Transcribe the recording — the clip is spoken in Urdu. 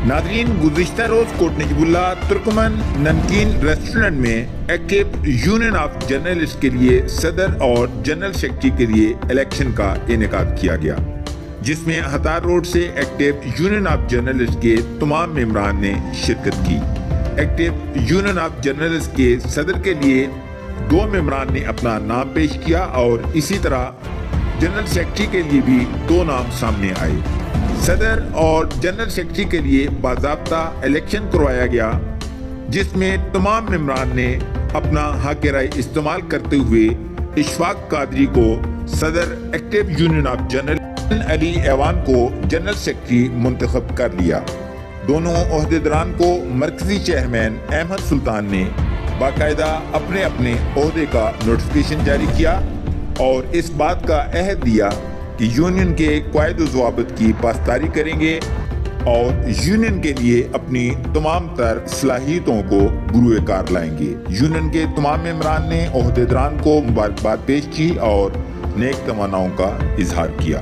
ناظرین، گزشتہ روز کوٹ نجیب اللہ ترکمن نمکین ریسٹورنٹ میں ایکٹیو یونین آف جرنلسٹ کے لیے صدر اور جنرل سیکرٹری کے لیے الیکشن کا انعقاد کیا گیا، جس میں ہتار روڈ سے ایکٹیو یونین آف جرنلسٹ کے تمام ممبران نے شرکت کی۔ ایکٹیو یونین آف جرنلسٹ کے صدر کے لیے 2 ممبران نے اپنا نام پیش کیا اور اسی طرح جنرل سیکرٹری کے لیے بھی 2 نام سامنے آئے۔ صدر اور جنرل سیکرٹری کے لیے باضابطہ الیکشن کروایا گیا، جس میں تمام ممبران نے اپنا حق رائے استعمال کرتے ہوئے اشفاق قادری کو صدر ایکٹیو یونین آف جرنل، علی ایوان کو جنرل سیکرٹری منتخب کر لیا۔ دونوں عہدیداران کو مرکزی چیئرمین احمد سلطان نے باقاعدہ اپنے اپنے عہدے کا نوٹیفیکیشن جاری کیا اور اس بات کا عہد دیا کہ یونین کے قواعد و ضوابط کی پاسداری کریں گے اور یونین کے لیے اپنی تمام تر صلاحیتوں کو بروئے کار لائیں گے۔ یونین کے تمام ممبران نے عہدیداران کو مبارکباد پیش کی اور نیک تمناؤں کا اظہار کیا۔